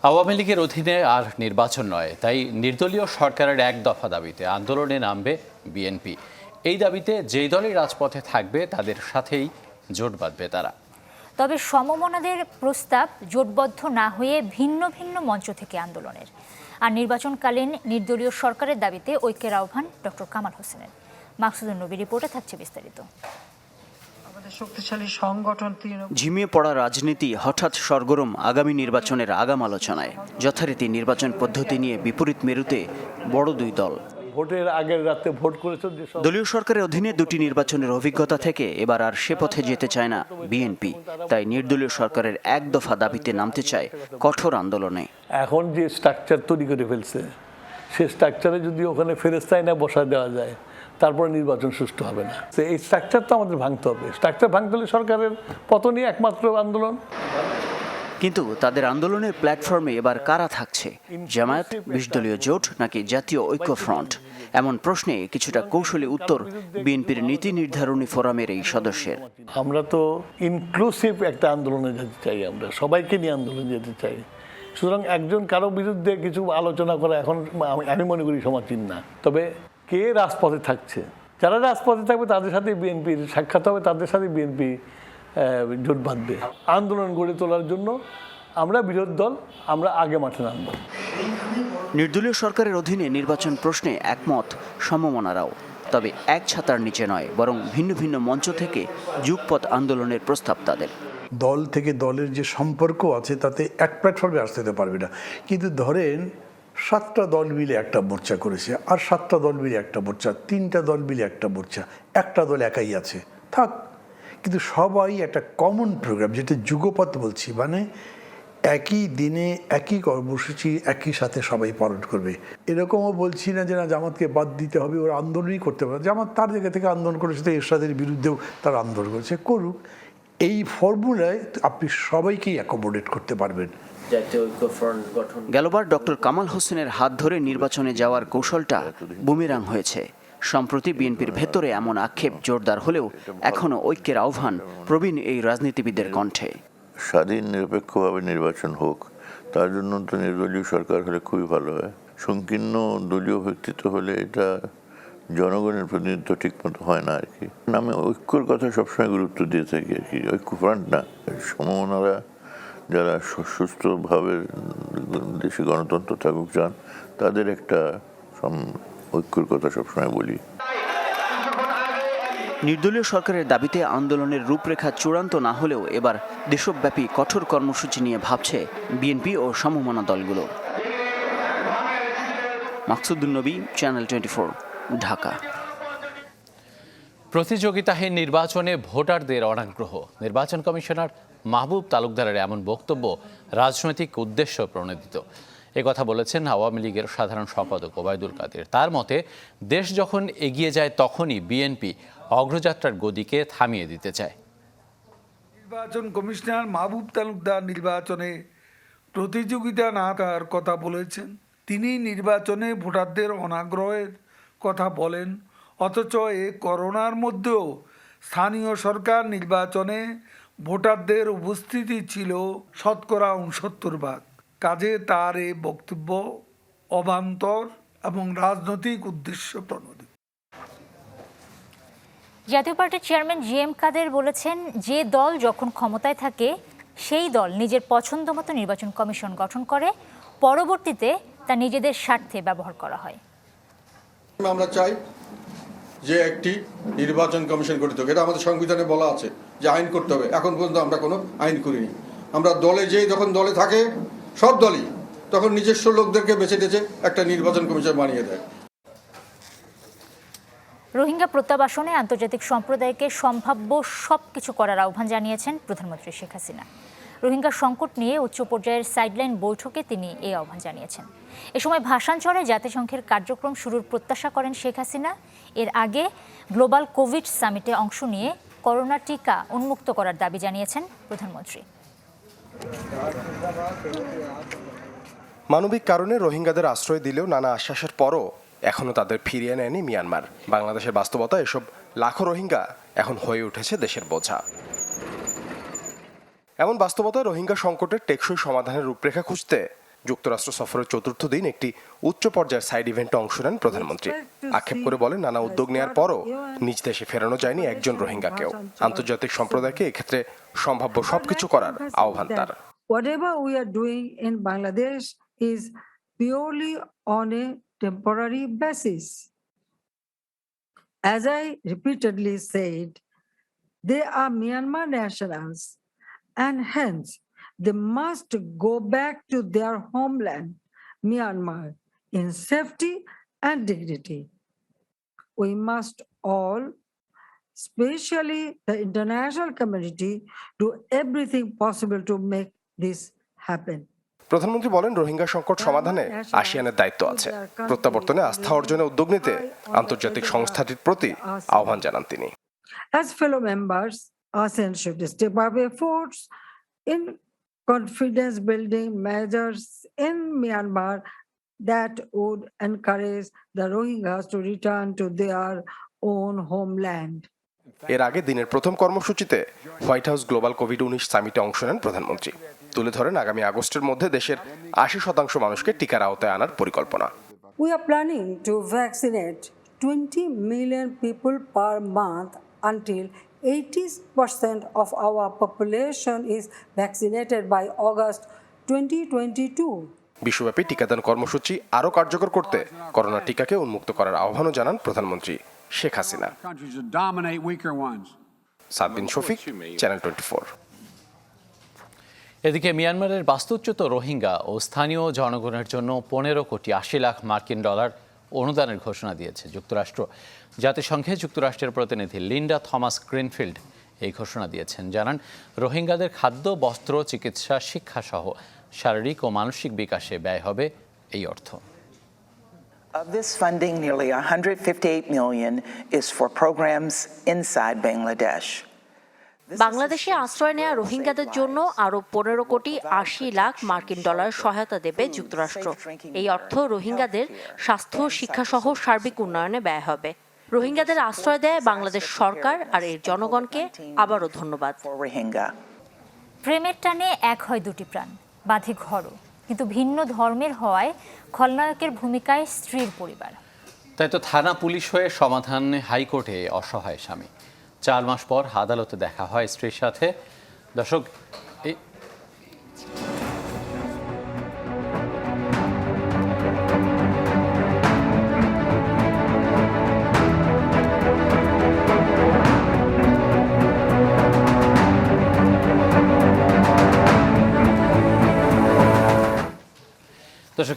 আওয়ামী লীগের অধীনে আর নির্বাচন নয়, তাই নির্দলীয় সরকারের এক দফা দাবিতে আন্দোলনে নামবে বিএনপি। এই দাবিতে যেই দলই রাজপথে থাকবে তাদের সাথেই জোট বাঁধবে তারা। তবে সমমনাদের প্রস্তাব জোটবদ্ধ না হয়ে ভিন্ন ভিন্ন মঞ্চ থেকে আন্দোলনের। আর নির্বাচনকালীন নির্দলীয় সরকারের দাবিতে ঐক্যের আহ্বান ডক্টর কামাল হোসেনের। মাকসুদুন নবী রিপোর্টে থাকছে বিস্তারিত। শক্তিশালী সংগঠন ঝিমিয়ে পড়া রাজনীতি হঠাৎ সরগরম আগামী নির্বাচনের আগাম আলোচনায়। যথারীতি নির্বাচন পদ্ধতি নিয়ে বিপরীত মেরুতে বড় দুই দল। ভোটের আগের রাতে ভোট করেছেন। দলীয় সরকারের অধীনে দুটি নির্বাচনের অভিজ্ঞতা থেকে এবার আর সে পথে যেতে চায় না বিএনপি। তাই নির্দলীয় সরকারের এক দফা দাবিতে নামতে চায় কঠোর আন্দোলনে। এখন যে স্ট্রাকচার তৈরি করে ফেলছে, সেই স্ট্রাকচারে যদি ওখানে ফেরেস্তায় না বসা দেওয়া যায়, তারপরে নির্বাচন সুষ্ঠু হবে না। এই স্ট্রাকচার তো আমাদের ভাঙতে হবে। স্ট্রাকচার ভাঙতে হলে সরকারের পতনই একমাত্র আন্দোলন। কিন্তু তাদের আন্দোলনের প্ল্যাটফর্মে এবার কারা থাকছে? জামায়াত, 20 দলীয় জোট নাকি জাতীয় ঐক্য ফ্রন্ট? এমন প্রশ্নে কিছুটা কৌশলী উত্তর বিএনপির নীতি নির্ধারণী ফোরামের এই সদস্যের। আমরা তো ইনক্লুসিভ একটা আন্দোলনে যেতে চাই, আমরা সবাইকে নিয়ে আন্দোলন যেতে চাই। সুতরাং একজন কারো বিরুদ্ধে কিছু আলোচনা করা এখন আমি মনে করি সমাচীন না। তবে কে রাজপথে থাকছে, যারা রাজপথে থাকবে তাদের সাথে বিএনপির সাক্ষাৎ হবে, তাদের সাথে বিএনপি জোট বাঁধবে। আন্দোলন গড়ে তোলার জন্য আমরা বিরোধী দল, আমরা আগে মাঠে নামব। নির্দলীয় সরকারের অধীনে নির্বাচন প্রশ্নে একমত সমমনারাও। তবে এক ছাতার নিচে নয়, বরং ভিন্ন ভিন্ন মঞ্চ থেকে যুগপৎ আন্দোলনের প্রস্তাব তাদের। দল থেকে দলের যে সম্পর্ক আছে তাতে এক প্ল্যাটফর্মে আসতে পারবে না। কিন্তু ধরেন 7টা দল মিলে একটা মোর্চা করেছে, আর 7টা দল মিলে একটা মোর্চা, 3টা দল মিলে একটা মোর্চা, একটা দল একাই আছে, থাক। কিন্তু সবাই একটা কমন প্রোগ্রাম, যেটা যুগপৎ বলছি, মানে একই দিনে একই কর্মসূচি একই সাথে সবাই পালন করবে। এরকমও বলছি না যে না জামাতকে বাদ দিতে হবে, ওরা আন্দোলনই করতে পারে। জামাত তার জায়গা থেকে আন্দোলন করেছে, তো এরশাদের বিরুদ্ধেও তারা আন্দোলন করেছে, করুক। এই ফর্মুলায় আপনি সবাইকেই অ্যাকোমোডেট করতে পারবেন। গেলবার ডক্টর কামাল হোসেনের হাত ধরে নির্বাচনে যাওয়ার কৌশলটা বুমেরাং হয়েছে। সম্প্রতি বিএনপির ভেতরে এমন আক্ষেপ জোরদার হলেও এখনো ঐক্যের আহ্বান প্রবীণ এই রাজনীতিবিদের কণ্ঠে। স্বাধীন নিরপেক্ষভাবে নির্বাচন হোক, তার জন্য তো নির্দলীয় সরকার হলে খুবই ভালো হয়। সংকীর্ণ দলীয় ব্যক্তিত্ব হলে এটা জনগণের প্রতিনিধিত্ব ঠিক মতো হয় না আর কি। আমি ঐক্যর কথা সবসময় গুরুত্ব দিয়ে থাকি আর কি। ঐক্য ফ্রন্ট না, সমমনারা যারা সুস্থভাবে দেশে গণতন্ত্র থাকুক চান, তাদের একটা ঐক্যর কথা সবসময় বলি। নির্দলীয় সরকারের দাবিতে আন্দোলনের রূপরেখা চূড়ান্ত না হলেও এবার দেশব্যাপী কঠোর কর্মসূচি নিয়ে ভাবছে বিএনপি ও সমমনা দলগুলো। মাকসুদুন নবী, চ্যানেল 24, ঢাকা। প্রতিযোগিতাহীন নির্বাচনে ভোটারদের অনাগ্রহ। নির্বাচন কমিশনার মাহবুব তালুকদারের এমন বক্তব্য রাজনৈতিক উদ্দেশ্য প্রণোদিত। কথা বলেছেন আওয়ামী লীগের সাধারণ সম্পাদক ওবায়দুল কাদের। তার মতে, দেশ যখন এগিয়ে যায় তখনই বিএনপি অগ্রযাত্রার গতিকে থামিয়ে দিতে চায়। নির্বাচন কমিশনার মাহবুব তালুকদার নির্বাচনে প্রতিযোগিতা না করার কথা বলেছেন। তিনি নির্বাচনে ভোটারদের অনাগ্রহের কথা বলেন, অথচ এই করোনার মধ্যেও স্থানীয় সরকার নির্বাচনে ভোটারদের উপস্থিতি ছিল 69% কাজে তার এই বক্তব্য অবান্তর এবং রাজনৈতিক উদ্দেশ্য প্রণোদিত। জাতীয় পার্টির চেয়ারম্যান জিএম কাদের বলেছেন, যে দল যখন ক্ষমতায় থাকে সেই দল নিজের পছন্দ মতো নির্বাচন কমিশন গঠন করে, পরবর্তীতে তা নিজেদের স্বার্থে ব্যবহার করা হয়। আমরা চাই যে একটি নির্বাচন কমিশন গঠিত হোক। এটা আমাদের সংবিধানে বলা আছে যে আইন করতে হবে। এখন পর্যন্ত আমরা কোনো আইন করিনি। আমরা দলে যখন দলে থাকে সব দলই তখন নিজস্ব লোকদেরকে বেছে বেছে একটা নির্বাচন কমিশন বানিয়ে দেয়। রোহিঙ্গা প্রত্যাবাসনে আন্তর্জাতিক সম্প্রদায়কে সম্ভাব্য সবকিছু করার আহ্বান জানিয়েছেন প্রধানমন্ত্রী শেখ হাসিনা। রোহিঙ্গা সংকট নিয়ে উচ্চ পর্যায়ের সাইডলাইন বৈঠকে তিনি এই আহ্বান জানিয়েছেন। এ সময় ভাসানচরে জাতিসংঘের কার্যক্রম শুরুর প্রত্যাশা করেন শেখ হাসিনা। এর আগে গ্লোবাল কোভিড সামিটে অংশ নিয়ে করোনা টিকা উন্মুক্ত করার দাবি জানিয়েছেন প্রধানমন্ত্রী। মানবিক কারণে রোহিঙ্গাদের আশ্রয় দিলেও নানা আশ্বাসের পরও এখনও তাদের ফিরিয়ে নেয়নি মিয়ানমার। বাংলাদেশের বাস্তবতা, এসব লাখো রোহিঙ্গা এখন হয়ে উঠেছে দেশের বোঝা। এমন বাস্তবতায় রোহিঙ্গা সংকটের টেকসই সমাধানের রূপরেখা খুঁজতে যুক্তরাষ্ট্র সফরের চতুর্থ দিন একটি উচ্চ পর্যায়ের সাইড ইভেন্টে অংশ নেন প্রধানমন্ত্রী। আক্ষেপ করে বলেন, নানা উদ্যোগ নেওয়ার পরও নিজ দেশে ফেরানো যায়নি একজন রোহিঙ্গাকেও। আন্তর্জাতিক সম্প্রদায়কে এক্ষেত্রে সম্ভাব্য সবকিছু করার আহ্বান তার। Whatever we are doing in Bangladesh is purely on a temporary basis. As I repeatedly said, they are Myanmar nationals and hence they must go back to their homeland, Myanmar, in safety and dignity. We must all, especially the international community, do everything possible to make this happen. প্রধানমন্ত্রী বলেন, রোহিঙ্গা সংকট সমাধানে আসিয়ানের দায়িত্ব আছে। প্রত্যাবর্তনে আস্থা অর্জনে উদ্যোগ নিতে আন্তর্জাতিক সংস্থাটির প্রতি আহ্বান জানান তিনি। As fellow members, ASEAN should step up efforts in confidence building measures in Myanmar that would encourage the Rohingyas to return to their own homeland. এর আগে দিনের প্রথম কর্মসূচিতে হোয়াইট হাউস গ্লোবাল কোভিড-19 সামিটে অংশ নেন প্রধানমন্ত্রী। তুলে ধরেন আগামী আগস্টের মধ্যে দেশের 80% মানুষকে টিকার আওতায় আনার পরিকল্পনা। We are planning to vaccinate 20 million people per month until 80% of our population is vaccinated by August 2022. বিশ্বব্যাপী টিকাদান কর্মসূচি আরও কার্যকর করতে করোনা টিকাকে উন্মুক্ত করার আহ্বানও জানান প্রধানমন্ত্রী শেখ হাসিনা। সাদবিন শফিক, চ্যানেল 24। এদিকে মিয়ানমারের বাস্তুচ্যুত রোহিঙ্গা ও স্থানীয় জনগণের জন্য 15,80,00,000 মার্কিন ডলার অনুদানের ঘোষণা দিয়েছে যুক্তরাষ্ট্র। জাতিসংঘে যুক্তরাষ্ট্রের প্রতিনিধি লিন্ডা থমাস গ্রিনফিল্ড এই ঘোষণা দিয়েছেন। জানান, রোহিঙ্গাদের খাদ্য, বস্ত্র, চিকিৎসা, শিক্ষাসহ শারীরিক ও মানসিক বিকাশে ব্যয় হবে এই অর্থ। Of this funding, nearly $158 million is for programs inside Bangladesh. বাংলাদেশে আশ্রয় নেওয়া রোহিঙ্গাদের জন্য আরও 15,80,00,000 মার্কিন ডলার সহায়তা দেবে যুক্তরাষ্ট্র। এই অর্থ রোহিঙ্গাদের স্বাস্থ্য, শিক্ষাসহ সার্বিক উন্নয়নে ব্যয় হবে। রোহিঙ্গাদের আশ্রয় দেয় বাংলাদেশ সরকার আর এর জনগণকে আবারও ধন্যবাদ। প্রেমের টানে এক হয় দুটি প্রাণ, বাঁধে ঘরও, কিন্তু ভিন্ন ধর্মের হওয়ায় খলনায়কের ভূমিকায় স্ত্রীর পরিবার। তাই তো থানা পুলিশ হয়ে সমাধানে হাইকোর্টে অসহায় স্বামী। 4 মাস পর আদালতে দেখা হয় স্ত্রীর সাথে। দর্শক,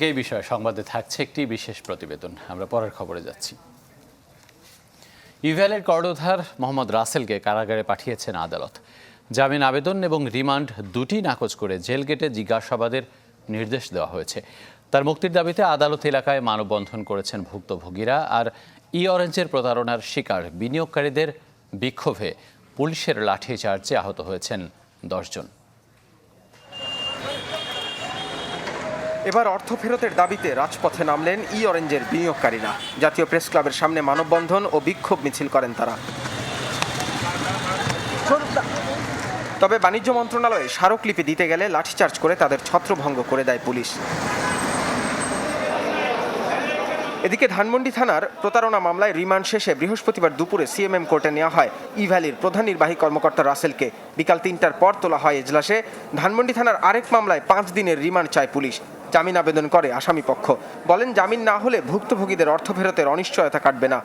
এই বিষয়ে সংবাদে থাকছে একটি বিশেষ প্রতিবেদন। আমরা পরের খবরে যাচ্ছি। ইভ্যালের কর্ণধার মোহাম্মদ রাসেলকে কারাগারে পাঠিয়েছেন আদালত। জামিন আবেদন এবং রিমান্ড দুটি নাকচ করে জেল গেটে জিজ্ঞাসাবাদের নির্দেশ দেওয়া হয়েছে। তার মুক্তির দাবিতে আদালত এলাকায় মানববন্ধন করেছেন ভুক্তভোগীরা। আর অরেঞ্জের প্রতারণার শিকার বিনিয়োগকারীদের বিক্ষোভে পুলিশের লাঠিচার্জে আহত হয়েছেন 10 জন। এবার অর্থ ফেরতের দাবিতে রাজপথে নামলেন অরেঞ্জের বিনিয়োগকারীরা। জাতীয় প্রেস ক্লাবের সামনে মানববন্ধন ও বিক্ষোভ মিছিল করেন তারা। তবে বাণিজ্য মন্ত্রণালয়ে স্মারকলিপি দিতে গেলে লাঠিচার্জ করে তাদের ছত্রভঙ্গ করে দেয় পুলিশ। এদিকে ধানমন্ডি থানার প্রতারণা মামলায় রিমান্ড শেষে বৃহস্পতিবার দুপুরে সিএমএম কোর্টে নেওয়া হয় ইভ্যালির প্রধান নির্বাহী কর্মকর্তা রাসেলকে। বিকাল 3টার পর তোলা হয় এজলাসে। ধানমন্ডি থানার আরেক মামলায় 5 দিনের রিমান্ড চায় পুলিশ। জামিন আবেদন করে আসামি পক্ষ। বলেন, জামিন না হলে ভুক্তভোগীদের অর্থ ফেরতের অনিশ্চয়তা কাটবে না।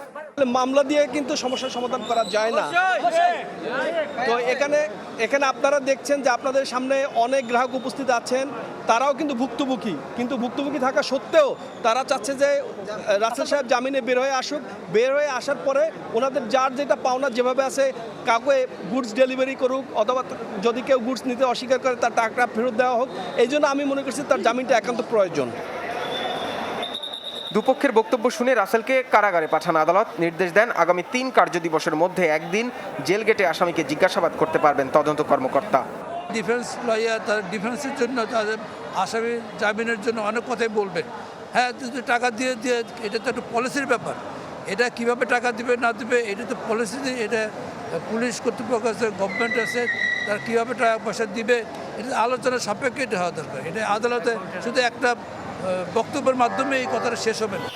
মামলা দিয়ে কিন্তু সমস্যার সমাধান করা যায় না। তো এখানে আপনারা দেখছেন যে আপনাদের সামনে অনেক গ্রাহক উপস্থিত আছেন, তারাও কিন্তু ভুক্তভোগী। কিন্তু ভুক্তভোগী থাকা সত্ত্বেও তারা চাচ্ছে যে রাসেল সাহেব জামিনে বের হয়ে আসুক। বের হয়ে আসার পরে ওনাদের যার যেটা পাওনা যেভাবে আছে, কাউকে গুডস ডেলিভারি করুক, অথবা যদি কেউ গুডস নিতে অস্বীকার করে তার টাকা ফেরত দেওয়া হোক। এই জন্য আমি মনে করছি তার জামিনটা একান্ত প্রয়োজন। দুপক্ষের বক্তব্য শুনে রাসেলকে কারাগারে পাঠান আদালত। নির্দেশ দেন, আগামী 3 কার্যদিবসের মধ্যে একদিন জেল গেটে আসামিকে জিজ্ঞাসাবাদ করতে পারবেন তদন্ত কর্মকর্তা। ডিফেন্স লয়ার তার ডিফেন্সের জন্য, তাদের আসামি জামিনের জন্য অনেক কথাই বলবেন। হ্যাঁ, টাকা দিয়ে এটা তো একটা পলিসির ব্যাপার। এটা কিভাবে টাকা দিবে না দিবে এটা তো পলিসি, এটা পুলিশ কর্তৃপক্ষ আছে, গভর্নমেন্ট আছে, তারা কীভাবে টাকা পয়সা দিবে এটা আলোচনার সাপেক্ষে এটা হওয়া দরকার। এটা আদালতে শুধু একটা বক্তব্যের মাধ্যমে এই কথাটা শেষ হবে না।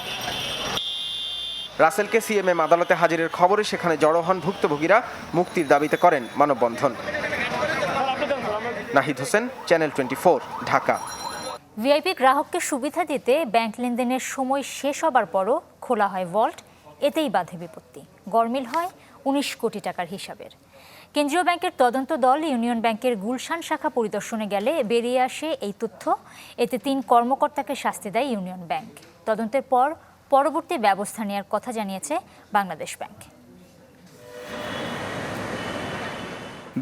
রাসেলকে সিএমএম আদালতে হাজিরের খবরে সেখানে জড়ো হন ভুক্তভোগীরা, মুক্তির দাবিতে করেন মানববন্ধন। নাহিদ হোসেন, চ্যানেল 24, ঢাকা। ভিআইপি গ্রাহককে সুবিধা দিতে ব্যাংক লেনদেনের সময় শেষ হবার পরও খোলা হয় ভল্ট, এতেই বাধে বিপত্তি। গরমিল হয় 19 কোটি টাকার হিসাবের। কেন্দ্রীয় ব্যাংকের তদন্ত দল ইউনিয়ন ব্যাংকের গুলশান শাখা পরিদর্শনে গেলে বেরিয়ে আসে এই তথ্য। এতে 3 কর্মকর্তাকে শাস্তি দেয় ইউনিয়ন ব্যাংক। তদন্তের পর পরবর্তী ব্যবস্থা নেওয়ার কথা জানিয়েছে বাংলাদেশ ব্যাংক।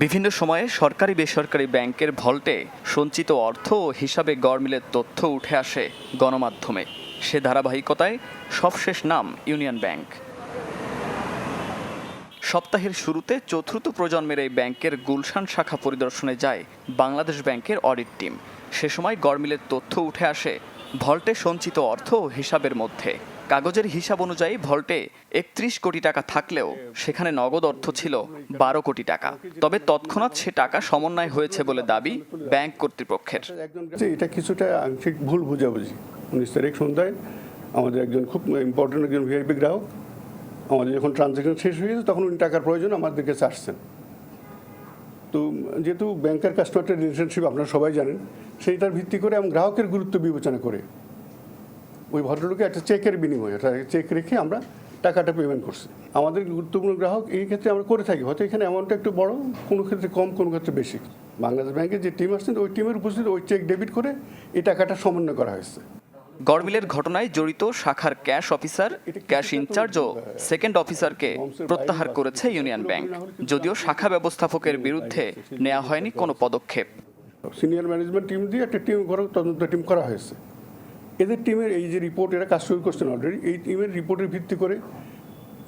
বিভিন্ন সময়ে সরকারি বেসরকারি ব্যাংকের ভল্টে সঞ্চিত অর্থ ও হিসাবে গড়মিলের তথ্য উঠে আসে গণমাধ্যমে। সে ধারাবাহিকতায় সবশেষ নাম ইউনিয়ন ব্যাংক। সপ্তাহের শুরুতে চতুর্থ প্রজন্মের এই ব্যাংকের গুলশান শাখা পরিদর্শনে যায় বাংলাদেশ ব্যাংকের অডিট টিম। সে সময় গড়মিলের তথ্য উঠে আসে ভল্টে সঞ্চিত অর্থ ও হিসাবের মধ্যে। কাগজের হিসাব অনুযায়ী ভল্টে 31 কোটি টাকা থাকলেও সেখানে নগদ অর্থ ছিল 12 কোটি টাকা। তবে তৎক্ষণাৎ সে টাকা সমন্বয় হয়েছে বলে দাবি ব্যাংক কর্তৃপক্ষের। এটা কিছুটা আংশিক ভুল বুঝাবুঝি। 19 তারিখ সন্ধ্যায় আমাদের একজন খুব ইম্পর্টেন্ট একজন ভিআইপি গ্রাহক, আমাদের যখন ট্রানজ্যাকশন শেষ হয়ে গেছে তখন উনি টাকার প্রয়োজন আমাদের কাছে আসছেন। তো যেহেতু ব্যাংকের কাস্টমার রিলেশনশিপ আপনারা সবাই জানেন, সেইটার ভিত্তি করে এবং গ্রাহকের গুরুত্ব বিবেচনা করে ওই ভদ্রলোকে একটা চেকের বিনিময়ে চেক রেখে আমরা টাকাটা পেমেন্ট করছি। আমাদের গুরুত্বপূর্ণ গ্রাহক এই ক্ষেত্রে আমরা করে থাকি। হয়তো এখানে অ্যামাউন্টটা একটু বড়, কোনো ক্ষেত্রে কম, কোনো ক্ষেত্রে বেশি। বাংলাদেশ ব্যাংকের যে টিম আসছেন ওই টিমের উপস্থিত ওই চেক ডেবিট করে এই টাকাটা সমন্বয় করা হয়েছে। গড়মিলের ঘটনায় জড়িত শাখার ক্যাশ অফিসার, ক্যাশ ইনচার্জ ও সেকেন্ড অফিসারকে প্রত্যাহার করেছে ইউনিয়ন ব্যাংক। যদিও শাখা ব্যবস্থাপকের বিরুদ্ধে নেওয়া হয়নি কোনো পদক্ষেপ। সিনিয়র ম্যানেজমেন্ট টিম দিয়ে একটা টিম তদন্ত টিম করা হয়েছে। এদের টিমের এই যে রিপোর্ট, এরা কাজ শুরু করছেন অলরেডি। এই টিমের রিপোর্টের ভিত্তি করে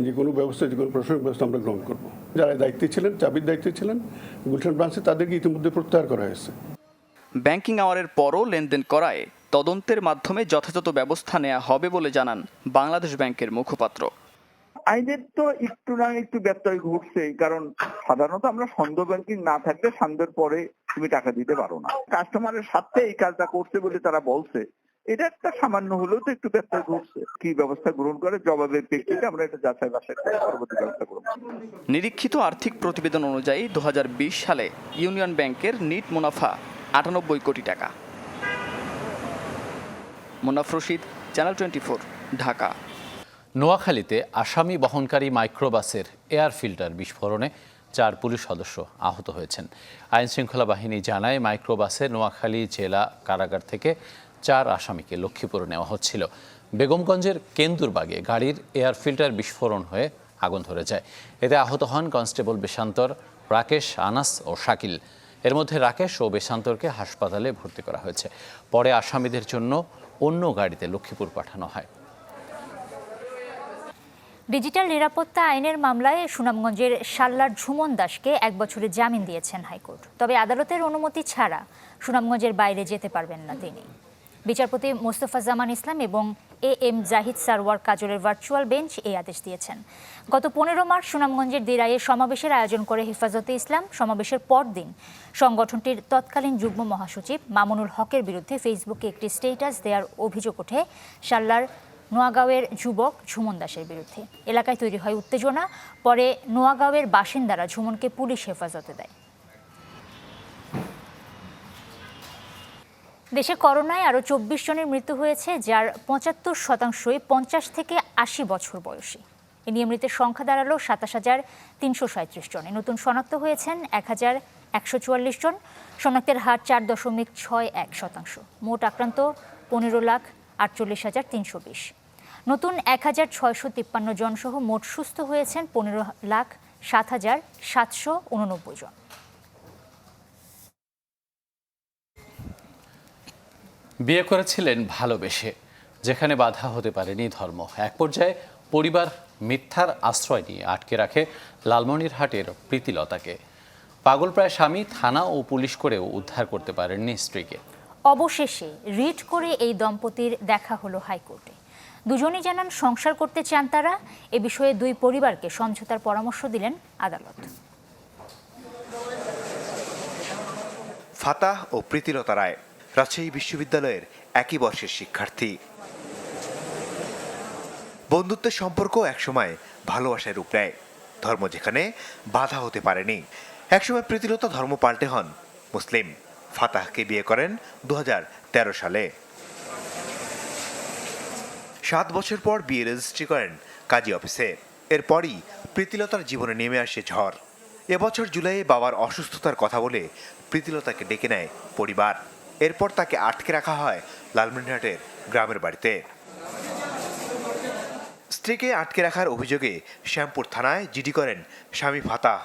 যে কোনো ব্যবস্থা, যে কোনো প্রশাসনিক ব্যবস্থা আমরা গ্রহণ করব। যারা দায়িত্বে ছিলেন, চাবির দায়িত্বে ছিলেন গুলশান ব্রাঞ্চে, তাদেরকে ইতিমধ্যে প্রত্যাহার করা হয়েছে। ব্যাংকিং আওয়ারের পরও লেনদেন করায় তদন্তের মাধ্যমে যথাযথ ব্যবস্থা নেওয়া হবে বলে জানান বাংলাদেশ ব্যাংকের মুখপাত্র। আইনের তো একটু না একটু ব্যত্যয় ঘটছে, কারণ সাধারণত আমরা সন্দেহ ব্যাংকিং না থাকলে সন্ধ্যের পরে তুমি টাকা দিতে পারো না। কাস্টমারের সাথে এই কাজটা করছে বলে তারা বলছে, এটা একটা সামান্য হলেও তো একটু ব্যত্যয় ঘটছে। কি ব্যবস্থা গ্রহণ করে জবাবের প্রেক্ষিতে আমরা এটা যাচাই বাছাই করে পরবর্তী ব্যবস্থা করব। নিরীক্ষিত আর্থিক প্রতিবেদন অনুযায়ী 2020 সালে ইউনিয়ন ব্যাংকের নিট মুনাফা 98 কোটি টাকা। মুনাফ রশিদ, চ্যানেল 24, ঢাকা। নোয়াখালীতে আসামি বহনকারী মাইক্রোবাসের এয়ার ফিল্টার বিস্ফোরণে 4 পুলিশ সদস্য আহত হয়েছেন। আইনশৃঙ্খলা বাহিনী জানায় মাইক্রোবাসে নোয়াখালী জেলা কারাগার থেকে 4 আসামিকে লক্ষ্মীপুরে নেওয়া হচ্ছিল। বেগমগঞ্জের কেন্দুরবাগে গাড়ির এয়ার ফিল্টার বিস্ফোরণ হয়ে আগুন ধরে যায়। এতে আহত হন কনস্টেবল বেশান্তর, রাকেশ, আনাস ও শাকিল। এর মধ্যে রাকেশ ও বেশান্তরকে হাসপাতালে ভর্তি করা হয়েছে। পরে আসামিদের জন্য অন্য গাড়িতে লক্ষ্মীপুর পাঠানো হয়। ডিজিটাল নিরাপত্তা আইনের মামলায় সুনামগঞ্জের শাল্লার ঝুমন দাসকে 1 বছরের জামিন দিয়েছেন হাইকোর্ট। তবে আদালতের অনুমতি ছাড়া সুনামগঞ্জের বাইরে যেতে পারবেন না তিনি। বিচারপতি মোস্তফা জামান ইসলাম এবং AM জাহিদ সারওয়ার কাজলের ভার্চুয়াল বেঞ্চ এই আদেশ দিয়েছেন। গত 15 মার্চ সুনামগঞ্জের দিরাইয়ে সমাবেশের আয়োজন করে হেফাজতে ইসলাম। সমাবেশের পরদিন সংগঠনটির তৎকালীন যুগ্ম মহাসচিব মামুনুল হকের বিরুদ্ধে ফেসবুকে একটি স্ট্যাটাস দেওয়ার অভিযোগ ওঠে শাল্লার নোয়াগাঁওয়ের যুবক ঝুমন দাসের বিরুদ্ধে। এলাকায় তৈরি হয় উত্তেজনা। পরে নোয়াগাঁওয়ের বাসিন্দারা ঝুমনকে পুলিশ হেফাজতে দেয়। দেশে করোনায় আরও 24 জনের মৃত্যু হয়েছে, যার 75% 50 থেকে 80 বছর বয়সী। এ নিয়ে মৃতের সংখ্যা দাঁড়ালো 27,337 জনে। নতুন শনাক্ত হয়েছেন 1,144 জন। শনাক্তের হার 4.61%। মোট আক্রান্ত 15,48,320। নতুন 1,653 জন সহ মোট সুস্থ হয়েছেন 15,07,789 জন। বিয়ে করেছিলেন ভালোবেসে, যেখানে বাধা হতে পারেনি ধর্ম। এক পর্যায়ে পরিবার মিথ্যার আশ্রয় নিয়ে আটকে রাখে লালমনিরহাটের প্রীতিলতাকে। পাগলপ্রায় স্বামী থানা ও পুলিশ করেও উদ্ধার করতে পারেননি স্ত্রীকে। অবশেষে রিট করে এই দম্পতির দেখা হলো হাইকোর্টে। দুজনই জানান সংসার করতে চান তারা। এ বিষয়ে 2 পরিবারকে সমঝোতার পরামর্শ দিলেন আদালত। ফাতাহ ও প্রীতিলতা রায় রাজশাহী বিশ্ববিদ্যালয়ের একই বর্ষের শিক্ষার্থী। বন্ধুত্বের সম্পর্ক একসময় ভালোবাসায় রূপ নেয়, ধর্ম যেখানে বাধা হতে পারেনি। একসময় প্রীতিলতা ধর্ম পাল্টে হন মুসলিম। ফাতাহকে বিয়ে করেন 2013 সালে। 7 বছর পর বিয়ে রেজিস্ট্রি করেন কাজী অফিসে। এরপরই প্রীতিলতার জীবনে নেমে আসে ঝড়। এবছর জুলাইয়ে বাবার অসুস্থতার কথা বলে প্রীতিলতাকে ডেকে নেয় পরিবার। এরপর তাকে আটকে রাখা হয় লালমনিরহাটের গ্রামের বাড়িতে। স্ত্রীকে আটকে রাখার অভিযোগে শ্যামপুর থানায় জিডি করেন স্বামী ফাতাহ।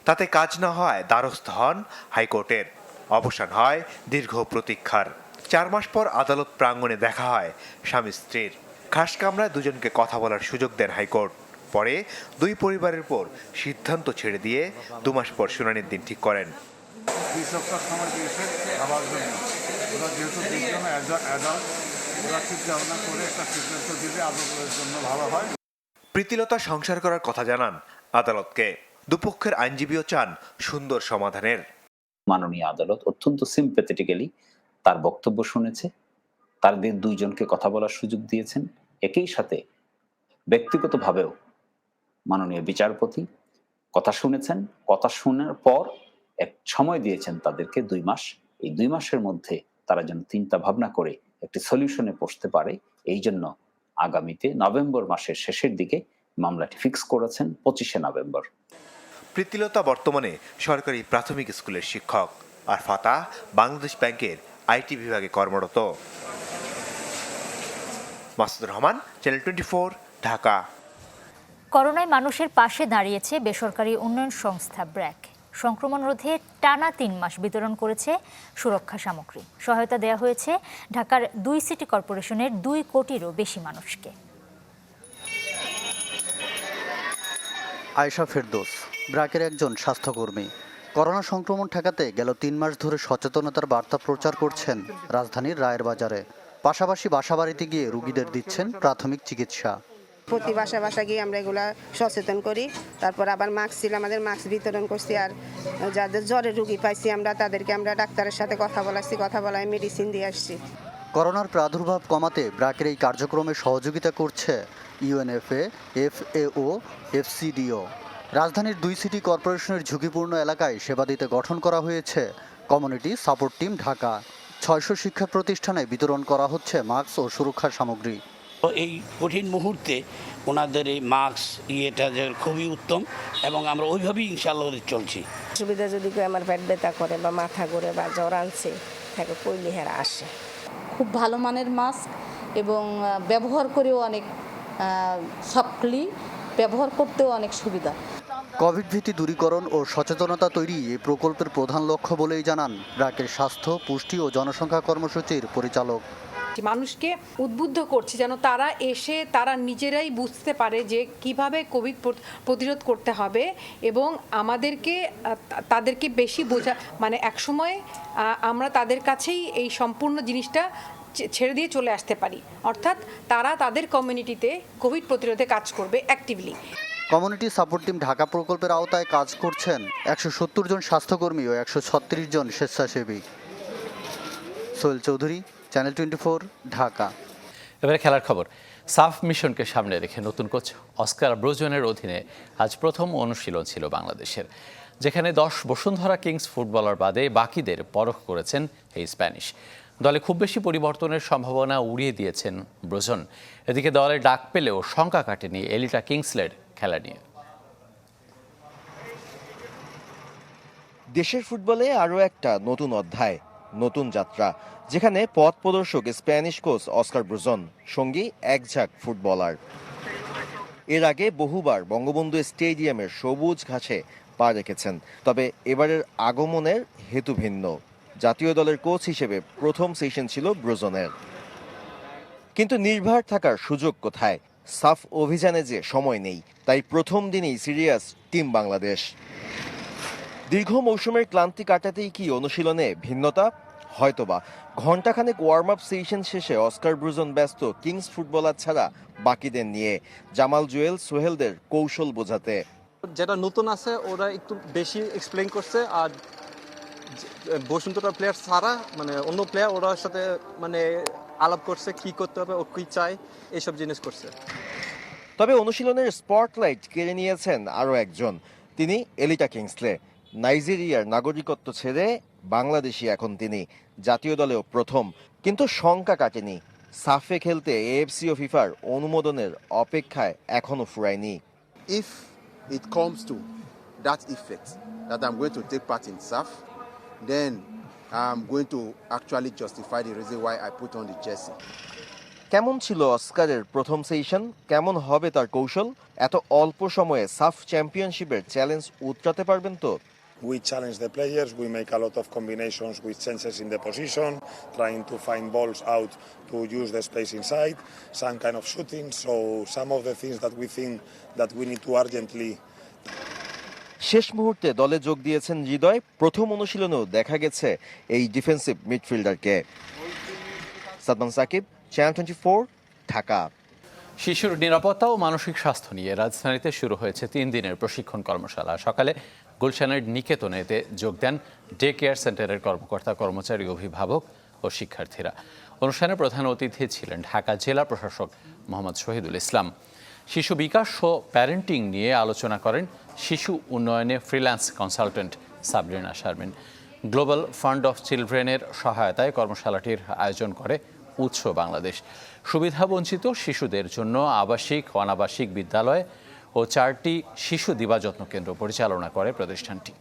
তাতে কাজ না হওয়ায় দ্বারস্থ হন হাইকোর্টের। অবসান হয় দীর্ঘ প্রতীক্ষার। 4 মাস পর আদালত প্রাঙ্গণে দেখা হয় স্বামী স্ত্রীর। খাস কামরায় দুজনকে কথা বলার সুযোগ দেন হাইকোর্ট। পরে দুই পরিবারের উপর সিদ্ধান্ত ছেড়ে দিয়ে 2 মাস পর শুনানির দিন ঠিক করেন। 2 সপ্তাহ সময় দিয়েছে খাবার জন্য। ওরা যেহেতু দুজন অ্যাডাল্ট, ওরা চিন্তা ভাবনা করে একটা সিদ্ধান্ত দিলে আদালতের জন্য ভালো হয়। প্রীতিলতা সংসার করার কথা জানান আদালতকে। দুপক্ষের আইনজীবীও চান সুন্দর সমাধানের। মাননীয় আদালত অত্যন্ত সিম্প্যাথেটিক্যালি তার বক্তব্য শুনেছে, তাদের দুইজনকে কথা বলার সুযোগ দিয়েছেন। একই সাথে ব্যক্তিগতভাবেও মাননীয় বিচারপতি কথা শুনেছেন। কথা শোনার পর এক সময় দিয়েছেন তাদেরকে 2 মাস। এই 2 মাসের মধ্যে তারা যেন চিন্তা ভাবনা করে একটি সলিউশনে পৌঁছতে পারে, এই জন্য আগামীতে নভেম্বর মাসের শেষের দিকে মামলাটি ফিক্স করেছেন 25শে নভেম্বর। প্রীতিলতা বর্তমানে সরকারি প্রাথমিক স্কুলের শিক্ষক, আর ফাতাহ বাংলাদেশ ব্যাংকের আইটি বিভাগে কর্মরত। মাসুদুর রহমান, চ্যানেল 24, ঢাকা। করোনায় মানুষের পাশে দাঁড়িয়েছে বেসরকারি উন্নয়ন সংস্থা ব্র্যাক। সংক্রমণ রোধে টানা 3 মাস বিতরণ করেছে সুরক্ষা সামগ্রী। সহায়তা দেওয়া হয়েছে ঢাকার 2 সিটি কর্পোরেশনের 2 কোটিরও বেশি মানুষকে। আয়েশা ফেরদৌস ব্র্যাকের একজন স্বাস্থ্যকর্মী। করোনা সংক্রমণ ঠেকাতে গেল 3 মাস ধরে সচেতনতার বার্তা প্রচার করছেন রাজধানীর রায়ের বাজারে। পাশাপাশি বাসাবাড়িতে গিয়ে রোগীদের দিচ্ছেন প্রাথমিক চিকিৎসা। প্রতি বাসা গিয়ে আমরা এগুলা সচেতন করি। তারপর আবার মাস্ক ছিল, আমাদের মাস্ক বিতরণ করছি। আর যাদের জ্বরের রোগী পাইছি আমরা তাদেরকে আমরা ডাক্তারের সাথে কথা বলাই মেডিসিন দিয়ে আসছি। করোনার প্রাদুর্ভাব কমাতে ব্র্যাকের এই কার্যক্রমে সহযোগিতা করছে ইউএনএফএ, এফএও, এফসিডিও। রাজধানীর 2 সিটি কর্পোরেশনের ঝুঁকিপূর্ণ এলাকায় সেবা দিতে গঠন করা হয়েছে কমিউনিটি সাপোর্ট টিম ঢাকা। 600 শিক্ষা প্রতিষ্ঠানে বিতরণ করা হচ্ছে মাস্ক ও সুরক্ষার সামগ্রী। এই কঠিন মুহূর্তে ওনাদের এই মাস্ক ইয়েটা খুবই উত্তম এবং আমরা ওইভাবেই ইনশাআল্লাহ চলছি। সুবিধা যদি আমার পেট ব্যথা করে বা মাথা ঘুরে বা জ্বর আনছে থাকে কইলে হেরা আসে। খুব ভালো মানের মাস্ক এবং ব্যবহার করেও অনেক সফটলি ব্যবহার করতেও অনেক সুবিধা। কোভিড ভীতি দূরীকরণ ও সচেতনতা তৈরি এই প্রকল্পের প্রধান লক্ষ্য বলেই জানান ব্র্যাকের স্বাস্থ্য, পুষ্টি ও জনসংখ্যা কর্মসূচির পরিচালক। মানুষকে উদ্বুদ্ধ করছে যেন তারা এসে তারা নিজেরাই বুঝতে পারে যে কিভাবে কোভিড প্রতিরোধ করতে হবে এবং আমাদেরকে তাদেরকে বেশি বোঝা মানে একসময় আমরা তাদের কাছেই এই সম্পূর্ণ জিনিসটা ছেড়ে দিয়ে চলে আসতে পারি, অর্থাৎ তারা তাদের কমিউনিটিতে কোভিড প্রতিরোধে কাজ করবে actively. Community support team Dhaka প্রকল্পের আওতায় কাজ করছেন 170 জন স্বাস্থ্যকর্মী ও 136 জন স্বেচ্ছাসেবী। সোহেল চৌধুরী, চ্যানেল 24, ঢাকা। এবারে খেলার খবর। সাফ মিশনকে সামনে রেখে নতুন কোচ অস্কার ব্রোজনের অধীনে আজ প্রথম অনুশীলন ছিল বাংলাদেশের, যেখানে 10 বসুন্ধরা কিংস ফুটবলার বাদে বাকিদের পরখ করেছেন এই স্প্যানিশ। দলে খুব বেশি পরিবর্তনের সম্ভাবনা উড়িয়ে দিয়েছেন ব্রোজন। এদিকে দলে ডাক পেলেও শঙ্কা কাটেনি এলিটা কিংসলের খেলা নিয়ে। দেশের ফুটবলে আরও একটা নতুন অধ্যায়, নতুন যাত্রা, যেখানে পথ প্রদর্শক স্প্যানিশ কোচ অস্কার ব্রোজন, সঙ্গী একঝাঁক ফুটবলার। এর আগে বহুবার বঙ্গবন্ধু স্টেডিয়ামের সবুজ ঘাসে পা রেখেছেন, তবে এবারের আগমনের হেতু ভিন্ন। জাতীয় দলের কোচ হিসেবে প্রথম সেশন ছিল ব্রোজনের। কিন্তু নির্ভর থাকার সুযোগ কোথায়? সাফ অভিযানে যে সময় নেই, তাই প্রথম দিনেই সিরিয়াস টিম বাংলাদেশ। দীর্ঘ মৌসুমের ক্লান্তি কাটাতেই কি অনুশীলনে ভিন্নতা? হয়তোবা। ঘণ্টাখানেক ওয়ার্ম আপ সেশন শেষে অস্কার ব্রোজন ব্যস্ত কিংস ফুটবলার ছাড়া বাকিদের নিয়ে, জামাল জুয়েল, সোহেলদের কৌশল বোঝাতে। যেটা নতুন আছে ওরা একটু বেশি এক্সপ্লেইন করছে, আর বসুন্ধরা প্লেয়ার ছাড়া মানে অন্য প্লেয়ার ওরার সাথে মানে আলাপ করছে কি করতে হবে ও কি চায় এইসব জিনিস করছে। তবে অনুশীলনের স্পটলাইট কেড়ে নিয়েছেন আরও একজন, তিনি এলিটা কিংসলে। নাইজেরিয়ার নাগরিকত্ব ছেড়ে বাংলাদেশি এখন তিনি, জাতীয় দলেও প্রথম। কিন্তু শঙ্কা কাটেনি, সাফে খেলতে এএফসি ও ফিফার অনুমোদনের অপেক্ষায় এখনো ফুরায়নি। If it comes to that effect that I'm going to take part in SAF, then I'm going to actually justify the reason why I put on the jersey. কেমন ছিল অস্কারের প্রথম সেশন, কেমন হবে তার কৌশল, এত অল্প সময়ে সাফ চ্যাম্পিয়নশিপের চ্যালেঞ্জ উতরাতে পারবেন তো? We challenge the players, we make a lot of combinations with chances in the position, trying to find balls out to use the space inside, some kind of shooting, so some of the things that we think that we need to urgently. শেষ মুহূর্তে দলে যোগ দিয়েছেন হৃদয়, প্রথম অনুশীলনেও দেখা গেছে এই defensive মিডফিল্ডারকে। Sadman Shakib, channel 24, Dhaka. শিশুর নিরাপত্তা ও মানসিক স্বাস্থ্য নিয়ে রাজধানীতে শুরু হয়েছে 3 দিনের প্রশিক্ষণ কর্মশালা। সকালে গুলশানের নিকেতনে এতে যোগ দেন ডে কেয়ার সেন্টারের কর্মকর্তা, কর্মচারী, অভিভাবক ও শিক্ষার্থীরা। অনুষ্ঠানে প্রধান অতিথি ছিলেন ঢাকা জেলা প্রশাসক মোহাম্মদ শহীদুল ইসলাম। শিশু বিকাশ ও প্যারেন্টিং নিয়ে আলোচনা করেন শিশু উন্নয়নে freelance consultant Sabrina Sharmin. Global fund of চিলড্রেনের সহায়তায় কর্মশালাটির আয়োজন করে উৎস বাংলাদেশ। সুবিধাবঞ্চিত শিশুদের জন্য আবাসিক, অনাবাসিক বিদ্যালয় ও 4টি শিশু দিবাযত্ন কেন্দ্র পরিচালনা করে প্রতিষ্ঠানটি।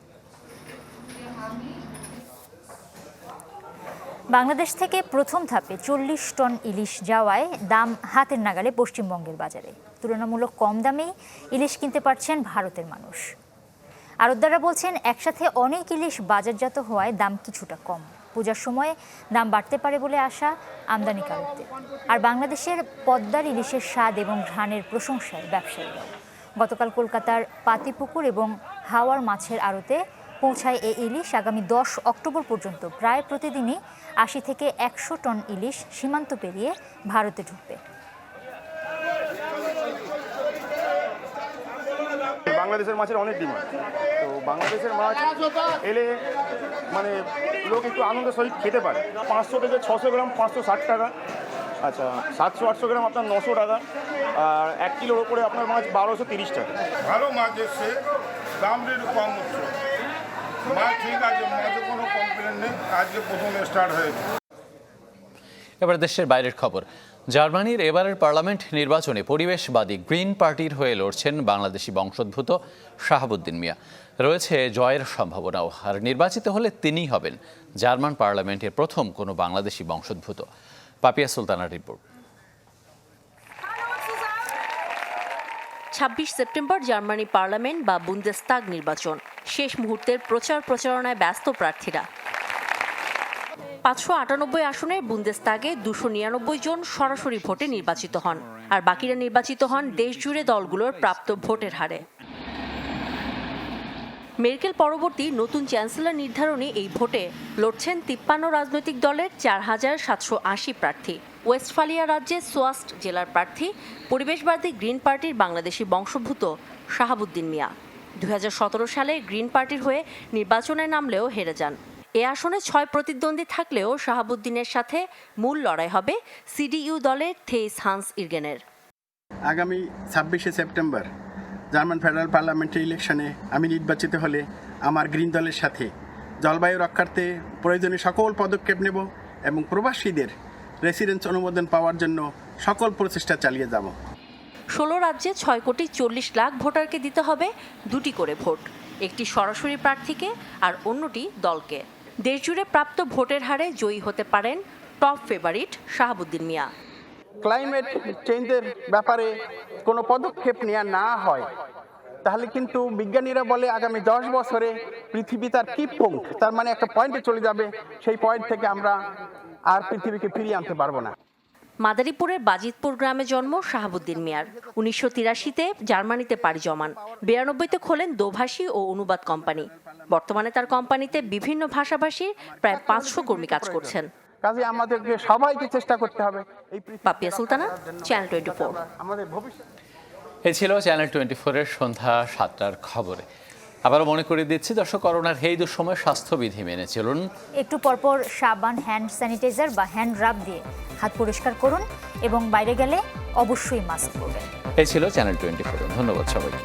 বাংলাদেশ থেকে প্রথম ধাপে 40 টন ইলিশ যাওয়ায় দাম হাতের নাগালে পশ্চিমবঙ্গের বাজারে। তুলনামূলক কম দামেই ইলিশ কিনতে পারছেন ভারতের মানুষ। আড়তদাররা বলছেন, একসাথে অনেক ইলিশ বাজারজাত হওয়ায় দাম কিছুটা কম। পূজার সময়ে দাম বাড়তে পারে বলে আশা আমদানিকারকদের। আর বাংলাদেশের পদ্মার ইলিশের স্বাদ এবং ঘ্রাণের প্রশংসায় ব্যবসায়ীরা। গতকাল কলকাতার পাতিপুকুর এবং হাওয়ার মাছের আড়তে পৌঁছায় এই ইলিশ। আগামী 10 অক্টোবর পর্যন্ত প্রায় প্রতিদিনই 80 থেকে 100 টন ইলিশ সীমান্ত পেরিয়ে ভারতে ঢুকবে। বাংলাদেশের মাছের অনেক ডিমান্ড, তো বাংলাদেশের মাছ এলে মানে লোক একটু আনন্দের সহিত খেতে পারে। 500 থেকে 600 গ্রাম 560 টাকা, আচ্ছা 700-800 গ্রাম আপনার 900 টাকা, আর 1 কিলোর ওপরে আপনার মাছ 1230 টাকা। ভালো মাছ এসছে, দাম একটু কম হচ্ছে, মাছ ঠিক আছে, মাঝে কোনো কমপ্লেন নেই। আজকে প্রথম স্টার্ট হয়েছে। এবার দেশের বাইরের খবর। জার্মানির এবারের পার্লামেন্ট নির্বাচনে পরিবেশবাদী গ্রিন পার্টির হয়ে লড়ছেন বাংলাদেশি বংশোদ্ভূত শাহাবুদ্দিন মিয়া। রয়েছে জয়ের সম্ভাবনাও, আর নির্বাচিত হলে তিনিই হবেন জার্মান পার্লামেন্টের প্রথম কোনো বাংলাদেশি বংশোদ্ভূত। পাপিয়া সুলতানার রিপোর্ট। 26 সেপ্টেম্বর জার্মানি পার্লামেন্ট বা বুন্দেস্তাগ নির্বাচন। শেষ মুহূর্তের প্রচারণায় ব্যস্ত প্রার্থীরা। 598 আসনের বুন্দেস্তাগে 299 জন সরাসরি ভোটে নির্বাচিত হন, আর বাকিরা নির্বাচিত হন দেশ জুড়ে দলগুলোর প্রাপ্ত ভোটের হারে। মের্কেল পরবর্তী নতুন চ্যান্সেলর নির্ধারণী এই ভোটে লড়ছেন 53 রাজনৈতিক দলের 4780 প্রার্থী। ওয়েস্টফালিয়া রাজ্যের সোয়াস্ট জেলার প্রার্থী পরিবেশবাদী গ্রিন পার্টির বাংলাদেশি বংশোদ্ভূত শাহাবুদ্দিন মিয়া। 2017 সালে গ্রিন পার্টির হয়ে নির্বাচনে নামলেও হেরে যান। এ আসনে 6 প্রতিদ্বন্দ্বী থাকলেও শাহাবুদ্দিনের সাথে মূল লড়াই হবে সিডিইউ দলের থেইস হান্স ইরগেনের। আগামী 26শে সেপ্টেম্বর জার্মান ফেডারেল পার্লামেন্টের ইলেকশনে আমি নির্বাচিত হলে আমার গ্রিন দলের সাথে জলবায়ু রক্ষার্থে প্রয়োজনীয় সকল পদক্ষেপ নেব এবং প্রবাসীদের রেসিডেন্স অনুমোদন পাওয়ার জন্য সকল প্রচেষ্টা চালিয়ে যাব। 16 রাজ্যে 6,40,00,000 ভোটারকে দিতে হবে 2টি করে ভোট, একটি সরাসরি প্রার্থীকে আর অন্যটি দলকে। দেশজুড়ে প্রাপ্ত ভোটের হারে জয়ী হতে পারেন টপ ফেভারিট শাহাবুদ্দিন মিয়া। ক্লাইমেট চেঞ্জের ব্যাপারে কোনো পদক্ষেপ নেওয়া না হয় তাহলে কিন্তু বিজ্ঞানীরা বলে আগামী 10 বছরে পৃথিবী তার কি পয়েন্ট, তার মানে একটা পয়েন্টে চলে যাবে, সেই পয়েন্ট থেকে আমরা আর পৃথিবীকে ফিরিয়ে আনতে পারবো না। মাদারীপুরের বাজিতপুর গ্রামে জন্ম শাহাবুদ্দিন মিয়ার। 1983-তে জার্মানিতে পাড়ি জমান। 92-তে খোলেন দোভাষী ও অনুবাদ কোম্পানি। বর্তমানে তার কোম্পানিতে বিভিন্ন ভাষাভাষীর প্রায় 500 কর্মী কাজ করছেন। কাজে আমাদেরকে সবাইকে চেষ্টা করতে হবে। পাপিয়া সুলতানা, চ্যানেল 24। এই ছিল চ্যানেল 24-এর সন্ধ্যা 7টার খবরে। আবারও মনে করে দিচ্ছি দর্শক, করোনার এই দুঃসময়ে স্বাস্থ্যবিধি মেনে চলুন। একটু পরপর সাবান, হ্যান্ড স্যানিটাইজার বা হ্যান্ড রাব দিয়ে হাত পরিষ্কার করুন এবং বাইরে গেলে অবশ্যই মাস্ক পরবেন। এই ছিল চ্যানেল 24। ধন্যবাদ সবাইকে।